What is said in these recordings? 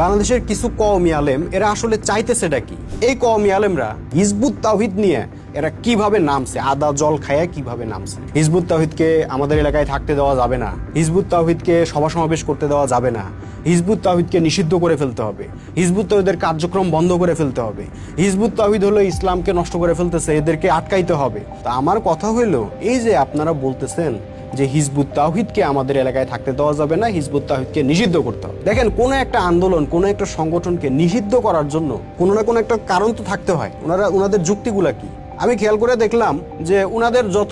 বাংলাদেশের কিছু কওমি আলেম এরা আসলে চাইতেছেটা কি? এই কওমি আলেমরা হিজবুত তাওহীদ নিয়ে এরা কিভাবে নামছে, আদা জল খায়া কিভাবে নামছে। হিজবুত তাওহীদকে আমাদের এলাকায় থাকতে দেওয়া যাবে না, হিজবুত তাওহীদকে সভা সমাবেশ করতে দেওয়া যাবে না, হিজবুত তাওহীদকে নিষিদ্ধ করে ফেলতে হবে, হিজবুত তাওহীদের কার্যক্রম বন্ধ করে ফেলতে হবে, হিজবুত তাওহীদ হলো ইসলামকে নষ্ট করে ফেলতেছে, এদেরকে আটকাইতে হবে। তা আমার কথা হইলো, এই যে আপনারা বলতেছেন যে হিজবুত তাওহীদকে আমাদের এলাকায় থাকতে দেওয়া যাবে না, হিজবুত তাওহীদকে নিষিদ্ধ করতে হবে। দেখেন, কোন একটা আন্দোলন, কোন একটা সংগঠনকে নিষিদ্ধ করার জন্য কোনো না কোনো একটা কারণ তো থাকতে হয়। ওনাদের যুক্তিগুলা কি? আমি খেয়াল করে দেখলাম যে ওনাদের যত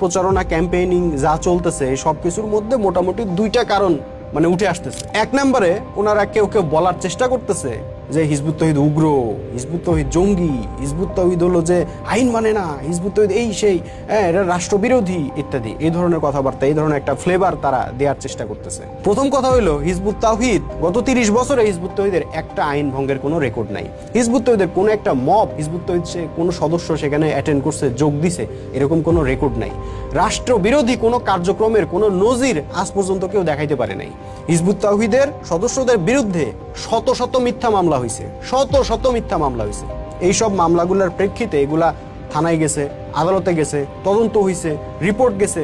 প্রচারণা, ক্যাম্পেইনিং যা চলতেছে সবকিছুর মধ্যে মোটামুটি দুইটা কারণ উঠে আসতেছে। এক নম্বরে ওনারা কেউ বলার চেষ্টা করতেছে যে হিজবুত তাওহীদ উগ্র, হিজবুত তাওহীদ জঙ্গি, হিজবুত তাওহীদ হলো যে আইন মানে না, হিজবুত তাওহীদ এই সেই, এরা রাষ্ট্রবিরোধী ইত্যাদি, এই ধরনের কথাবার্তা, এই ধরনের একটা ফ্লেভার তারা দেওয়ার চেষ্টা করতেছে। প্রথম কথা হলো, হিজবুত তাওহীদ গত 30 বছরে হিজবুত তাওহীদের একটা আইন ভঙ্গের কোনো রেকর্ড নাই। হিজবুত তাওহীদের কোনো একটা মব, হিজবুত তাওহীদ কোনো সদস্য সেখানে অ্যাটেন্ড করছে, যোগ দিছে, এরকম কোনো রেকর্ড নাই। রাষ্ট্রবিরোধী কোনো কার্যক্রমের কোনো নজির আজ পর্যন্ত কেউ দেখাইতে পারে নাই। হিজবুত তাওহীদের সদস্যদের বিরুদ্ধে শত শত মিথ্যা মামলা হয়েছে, শত মিথ্যা মামলা হয়েছে। এইসব মামলাগুলোর প্রেক্ষিতে এগুলা থানায় গেছে, আদালতে গেছে, তদন্ত হয়েছে, রিপোর্ট গেছে।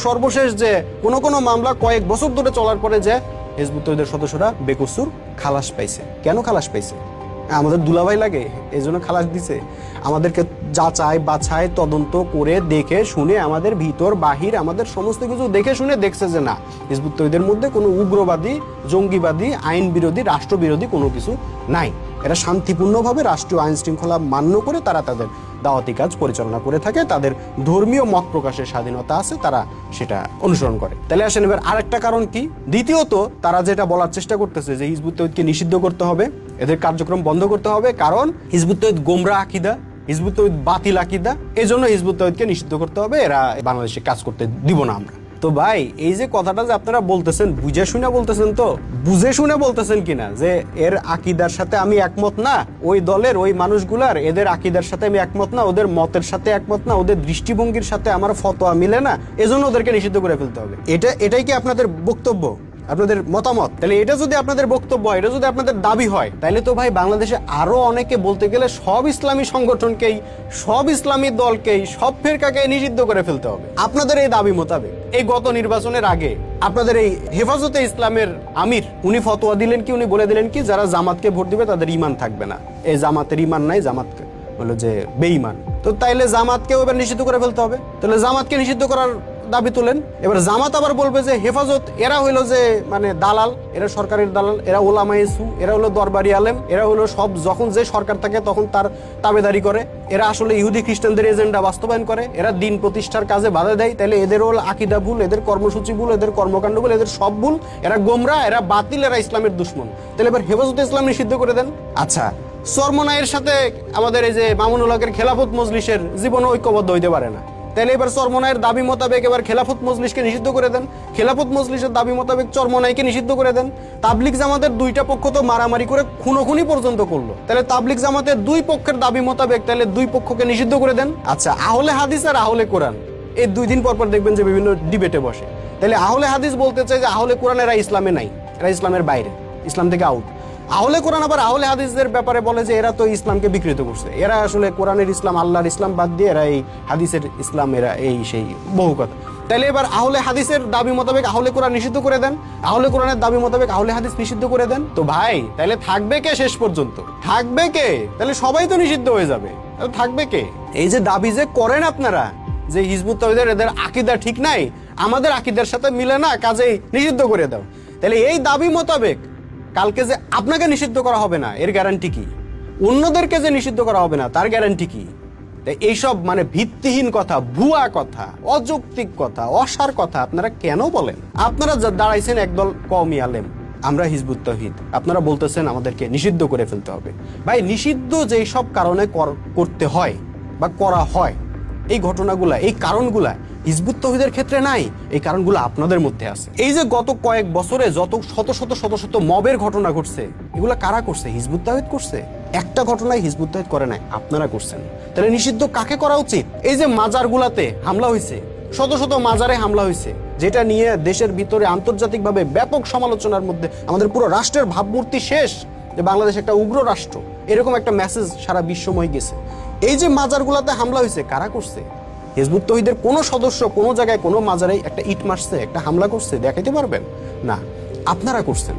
সর্বশেষ যে কোনো মামলা কয়েক বছর ধরে চলার পরে যে হিজবুত তাওহীদের সদস্যরা বেকসুর খালাস পাইছে। কেন খালাস পাইছে? আমাদের দুলাভাই লাগে এই জন্য খালাস দিছে? আমাদেরকে যাচাই বাছাই তদন্ত করে দেখে শুনে, আমাদের ভিতর বাহির আমাদের সমস্ত কিছু দেখে শুনে দেখছে যে না, হিজবুত তাওহীদের মধ্যে কোনো উগ্রবাদী, জঙ্গিবাদী, আইন বিরোধী, রাষ্ট্রবিরোধী কোনো কিছু নাই। এরা শান্তিপূর্ণভাবে রাষ্ট্রীয় আইন শৃঙ্খলা মান্য করে তারা তাদের দাওয়াতি কাজ পরিচালনা করে থাকে, তাদের ধর্মীয় মত প্রকাশের স্বাধীনতা আছে, তারা সেটা অনুসরণ করে। তাহলে আসেন এবার আরেকটা কারণ কি? দ্বিতীয়ত, তারা যেটা বলার চেষ্টা করতেছে যে হিজবুত তাওহীদকে নিষিদ্ধ করতে হবে, এদের কার্যক্রম বন্ধ করতে হবে, কারণ হিজবুত তাওহীদ গোমরা আকীদা, হিজবুত তাওহীদ বাতিল আকীদা, এই জন্য হিজবুত তাওহীদকে নিষিদ্ধ করতে হবে, এরা বাংলাদেশে কাজ করতে দিব না আমরা। তো ভাই, এই যে কথাটা যে আপনারা বলতেছেন, বুঝে শুনে বলতেছেন, তো বুঝে শুনে বলতেছেন কিনা যে এর আকীদার সাথে আমি একমত না, ওই দলের ওই মানুষগুলার এদের আকীদার সাথে আমি একমত না, ওদের মতের সাথে একমত না, ওদের দৃষ্টিভঙ্গির সাথে আমার ফতোয়া মিলে না, এজন্য ওদেরকে নিষিদ্ধ করে ফেলতে হবে। এটাই কি আপনাদের বক্তব্য, আপনাদের মতামত? তাহলে এটা যদি আপনাদের বক্তব্য হয়, এটা যদি আপনাদের দাবি হয়, তাহলে তো ভাই বাংলাদেশে আরো অনেকে, বলতে গেলে সব ইসলামী সংগঠনকেই, সব ইসলামী দলকেই, সব ফিরকাকে নিষিদ্ধ করে ফেলতে হবে আপনাদের এই দাবি মোতাবেক। এই গত নির্বাচনের আগে আপনাদের এই হেফাজতে ইসলামের আমির উনি ফতোয়া দিলেন কি, উনি বলে দিলেন কি, যারা জামাতকে ভোট দিবে তাদের ঈমান থাকবে না, এই জামাতের ঈমান নাই, জামাত হলো যে বেঈমান। তো তাইলে জামাতকেও এবার নিষিদ্ধ করে ফেলতে হবে। তাহলে জামাতকে নিষিদ্ধ করার দাবি তুলেন। এবার জামাত আবার বলবে যে হেফাজত এরা হইলো যে দালাল, এরা সরকারের দালাল, এরা ওলামায়ে সু, এরা হলো দরবারি আলেম, এরা হলো সব, যখন যে সরকার থাকে তখন তার তাবেদারি করে, এরা আসলে ইহুদি খ্রিস্টানদের এজেন্ডা বাস্তবায়ন করে, এরা দিন প্রতিষ্ঠার কাজে বাধা দেয়। তাহলে এদের হলো আকীদা ভুল, এদের কর্মসূচি ভুল, এদের কর্মকাণ্ড ভুল, এদের সব ভুল, এরা গোমরা, এরা বাতিল, এরা ইসলামের দুশ্মন। তাহলে এবার হেফাজতে ইসলাম নিষিদ্ধ করে দেন। আচ্ছা, চরমনাইয়ের সাথে আমাদের এই যে মামুনুল হকের খেলাফত মজলিসের জীবনে ঐক্যবদ্ধ হইতে পারে না, তাহলে এবার চরমনাইয়ের দাবি মোতাবেক এবার খেলাফত মজলিসকে নিষিদ্ধ করে দেন, খেলাফত মজলিসের দাবি মোতাবেক চরমনাইকে নিষিদ্ধ করে দেন। তাবলিগ জামাতের দুইটা পক্ষ তো মারামারি করে খুনোখুনি পর্যন্ত করলো, তাহলে তাবলিগ জামাতের দুই পক্ষের দাবি মোতাবেক তাহলে দুই পক্ষকে নিষিদ্ধ করে দেন। আচ্ছা, আহলে হাদিস আর আহলে কোরআন এই 2 দিন পর দেখবেন যে বিভিন্ন ডিবেটে বসে। তাহলে আহলে হাদিস বলতে চাই যে আহলে কোরআন এরা ইসলামে নাই, এরা ইসলামের বাইরে, ইসলাম থেকে আউট। আহলে কোরআন আবার আহলে হাদিসদের ব্যাপারে বলে যে এরা তো ইসলামকে বিকৃত করছে, এরা আসলে কোরআনের ইসলাম, আল্লাহর ইসলাম বাদ দিয়ে এরা এই হাদিসের ইসলাম, এরা এই সেই বহু কথা। তাহলে এবার আহলে হাদিসের দাবি মোতাবেক আহলে কোরআন নিষিদ্ধ করে দেন, আহলে কোরআনের দাবি মোতাবেক আহলে হাদিস নিষিদ্ধ করে দেন। তো ভাই, তাহলে থাকবে কে শেষ পর্যন্ত? থাকবে কে? তাহলে সবাই তো নিষিদ্ধ হয়ে যাবে, তাহলে থাকবে কে? এই যে দাবি যে করেন আপনারা যে হিজবুত তাওহীদের এদের আকীদা ঠিক নাই, আমাদের আকীদার সাথে মিলে না, কাজেই নিষিদ্ধ করে দাও। তাহলে এই দাবি মোতাবেক কালকে যে আপনাকে নিষিদ্ধ করা হবে না, এর গ্যারান্টি কি? অন্যদেরকে যে নিষিদ্ধ করা হবে না, তার গ্যারান্টি কি? এইসব ভিত্তিহীন কথা, ভুয়া কথা, অযৌক্তিক কথা, অসার কথা আপনারা কেন বলেন? আপনারা দাঁড়াইছেন একদল কওমি আলেম, আমরা হিজবুত তাওহীদ, আপনারা বলতেছেন আমাদেরকে নিষিদ্ধ করে ফেলতে হবে। ভাই, নিষিদ্ধ যেই সব কারণে করতে হয় বা করা হয়, এই ঘটনাগুলা, এই কারণগুলা হিজবুত তাওহীদের ক্ষেত্রে নাই, এই কারণগুলো আপনাদের মধ্যে আছে। এই যে গত কয়েক বছরে যত শত শত মবের ঘটনা ঘটছে, এগুলা কারা করছে? হিজবুত তাওহীদ করছে। একটা ঘটনায় হিজবুত তাওহীদ করে নাই, আপনারা করছেন। তাহলে নিষিদ্ধ কাকে করা উচিত? এই যে মাজারগুলাতে হামলা হয়েছে, শত শত মাজারে হামলা হয়েছে, যেটা নিয়ে দেশের ভিতরে আন্তর্জাতিকভাবে ব্যাপক সমালোচনার মধ্যে আমাদের পুরো রাষ্ট্রের ভাবমূর্তি শেষ, যে বাংলাদেশ একটা উগ্র রাষ্ট্র, এরকম একটা মেসেজ সারা বিশ্বময় গেছে। এই যে মাজারগুলোতে হামলা হয়েছে, কারা করছে? হিজবুত তৌহিদের কোনো সদস্য কোনো জায়গায় কোনো মাজারে একটা ইট মারছে, একটা হামলা করছে? দেখাইতে পারবেন? না, আপনারা করছেন।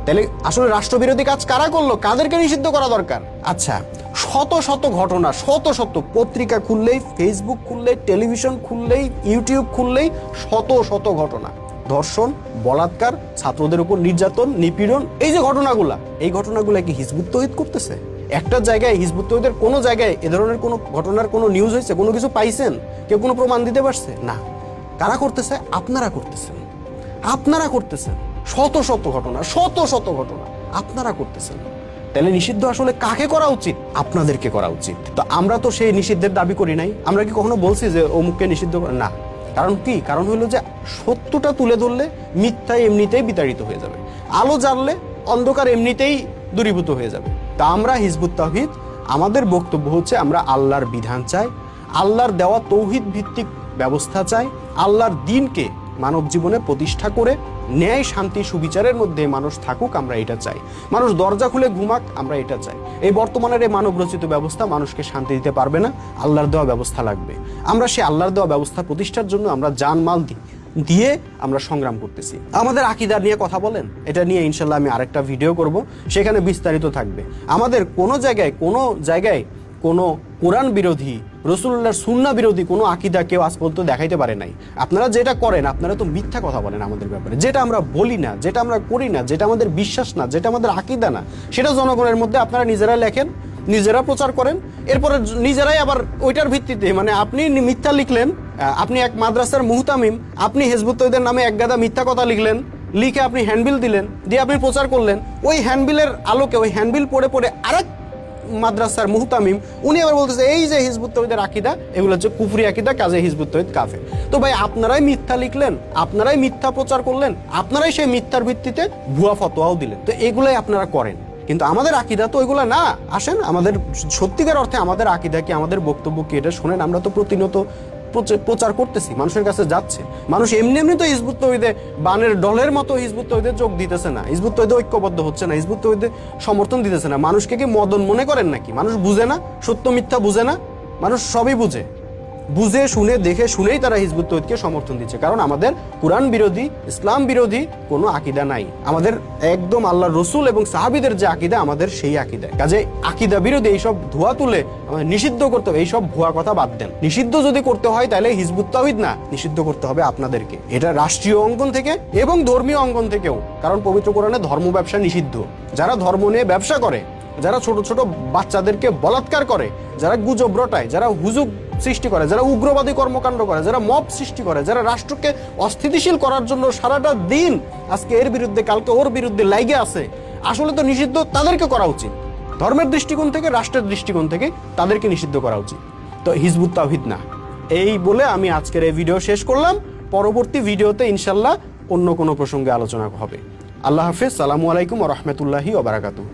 তাহলে আসলে রাষ্ট্রবিরোধী কাজ কারা করলো? কাদেরকে নিষিদ্ধ করা দরকার? আচ্ছা, শত শত ঘটনা, শত শত পত্রিকা খুললেই, ফেসবুক খুললেই, টেলিভিশন খুললেই, ইউটিউব খুললেই শত শত ঘটনা, ধর্ষণ, বলাৎকার, ছাত্রদের উপর নির্যাতন, নিপীড়ন, এই যে ঘটনাগুলা, এই ঘটনাগুলা কি হিজবুত তৌহিদ করতেছে? একটা জায়গায় হিজবুত তৌহিদের কোনো জায়গায় এ ধরনের কোনো ঘটনার কোনো নিউজ হয়েছে? কোনো কিছু পাইছেন? কেউ কোনো প্রমাণ দিতে পারছে? না। কারা করতেছে? আপনারা করতেছেন। আপনারা করতেছেন শত শত ঘটনা, শত শত ঘটনা আপনারা করতেছেন। তাহলে নিষিদ্ধ আসলে কাকে করা উচিত? আপনাদেরকে করা উচিত। তো আমরা তো সেই নিষিদ্ধের দাবি করি নাই। আমরা কি কখনো বলছি যে অমুককে নিষিদ্ধ না? কারণ কি? কারণ হলো যে সত্যটা তুলে ধরলে মিথ্যায় এমনিতেই বিতাড়িত হয়ে যাবে, আলো জ্বাললে অন্ধকার এমনিতেই দূরীভূত হয়ে যাবে। তা আমরা হিজবুত তাওহীদ, আমাদের বক্তব্য হচ্ছে আমরা আল্লাহর বিধান চাই, আল্লাহর দেওয়া তৌহিদ ভিত্তিক ব্যবস্থা চাই, আল্লাহর দ্বীনকে মানব জীবনে প্রতিষ্ঠা করে ন্যায়, শান্তি, সুবিচারের মধ্যে মানুষ থাকুক, আমরা এটা চাই। মানুষ দরজা খুলে ঘুমাক, আমরা এটা চাই। এই বর্তমানের এই মানব রচিত ব্যবস্থা মানুষকে শান্তি দিতে পারবে না, আল্লাহর দেওয়া ব্যবস্থা লাগবে। আমরা সেই আল্লাহর দেওয়া ব্যবস্থা প্রতিষ্ঠার জন্য আমরা জানমাল দিয়ে আমরা সংগ্রাম করতেছি। আমাদের আকীদা নিয়ে কথা বলেন, এটা নিয়ে ইনশাল্লাহ আমি আরেকটা ভিডিও করব, সেখানে বিস্তারিত থাকবে। আমাদের কোনো জায়গায় কোনো কোরআন বিরোধী, রাসূলুল্লাহর সুন্নাহ বিরোধী কোনো আকীদা কেউ আজ পর্যন্ত দেখাইতে পারে নাই। আপনারা যেটা করেন, আপনারা তো মিথ্যা কথা বলেন আমাদের ব্যাপারে। যেটা আমরা বলি না, যেটা আমরা করি না, যেটা আমাদের বিশ্বাস না, যেটা আমাদের আকীদা না, সেটা জনগণের মধ্যে আপনারা নিজেরা লেখেন, নিজেরা প্রচার করেন, এরপরে নিজেরাই আবার ওইটার ভিত্তিতে, মানে আপনি মিথ্যা লিখলেন, আপনি এক মাদ্রাসার মুহতামিম, আপনি হিজবুত তৌহিদের নামে এক গাদা মিথ্যা কথা লিখলেন, লিখে আপনি হ্যান্ডবিল দিলেন, দিয়ে আপনি প্রচার করলেন। ওই হ্যান্ডবিলের আলোকে, ওই হ্যান্ডবিল পড়ে আরেক মাদ্রাসার মুহতামিম উনি আবার বলতেছে এই যে হিজবুত তৌহিদের আকীদা, এগুলো হচ্ছে কুফরি আকীদা, কাজে হিজবুত তৌহিদ কাফের। তো ভাই, আপনারাই মিথ্যা লিখলেন, আপনারাই মিথ্যা প্রচার করলেন, আপনারাই সেই মিথ্যার ভিত্তিতে ভুয়া ফতোয়াও দিলেন। তো এগুলাই আপনারা করেন, কিন্তু আমাদের আকীদা তো এগুলা না। আসেন, আমাদের সত্যিকার অর্থে আমাদের আকীদা কি, আমাদের বক্তব্য কি, এটা শোনেন। আমরা তো প্রতিনিয়ত প্রচার করতেছি, মানুষের কাছে যাচ্ছে। মানুষ এমনি তো হিজবুত তৌহিদে বানের ডলের মতো হিজবুত তৌহিদে যোগ দিতেছে না, হিজবুত তৌহিদে ঐক্যবদ্ধ হচ্ছে না, হিজবুত তৌহিদে সমর্থন দিতেছে না। মানুষকে কি মদন মনে করেন নাকি? মানুষ বুঝে না, সত্য মিথ্যা বুঝে না? মানুষ সবই বুঝে, বুঝে শুনে দেখে শুনেই তারা হিজবুত তৌহিদকে সমর্থন দিচ্ছে। কারণ আমাদের কোরআন বিরোধী, ইসলাম বিরোধী কোনো আকীদা নাই। আমাদের একদম আল্লাহর রাসূল এবং সাহাবীদের যে আকীদা, আমাদের সেই আকীদা। কাজে আকীদা বিরোধী এইসব ধোয়া তুলে আমাদের নিষিদ্ধ করতে হবে। এইসব ভুয়া কথা বাদ দেন। নিষিদ্ধ যদি করতে হয় তাহলে হিজবুত তাওহীদ না, নিষিদ্ধ করতে হবে আপনাদেরকে। এটা রাষ্ট্রীয় অঙ্গন থেকে এবং ধর্মীয় অঙ্গন থেকেও। কারণ পবিত্র কোরআনে ধর্ম ব্যবসা নিষিদ্ধ। যারা ধর্ম নিয়ে ব্যবসা করে, যারা ছোট ছোট বাচ্চাদেরকে বলাৎকার করে, যারা গুজব রটায়, যারা হুজুগ সৃষ্টি করে, যারা উগ্রবাদী কর্মকাণ্ড করে, যারা মব সৃষ্টি করে, যারা রাষ্ট্রকে অস্থিতিশীল করার জন্য সারাটা দিন আজকে এর বিরুদ্ধে কালকে ওর বিরুদ্ধে লাইগে আছে, আসলে তো নিষিদ্ধ তাদেরকে করা উচিত। ধর্মের দৃষ্টিকোণ থেকে, রাষ্ট্রের দৃষ্টিকোণ থেকে তাদেরকে নিষিদ্ধ করা উচিত। তো হিজবুত তাওহীদ না। এই বলে আমি আজকের এই ভিডিও শেষ করলাম। পরবর্তী ভিডিওতে ইনশাল্লাহ অন্য কোনো প্রসঙ্গে আলোচনা হবে। আল্লাহ হাফেজ। সালামু আলাইকুম ওয়া রাহমাতুল্লাহি ওয়া বারাকাতুহু।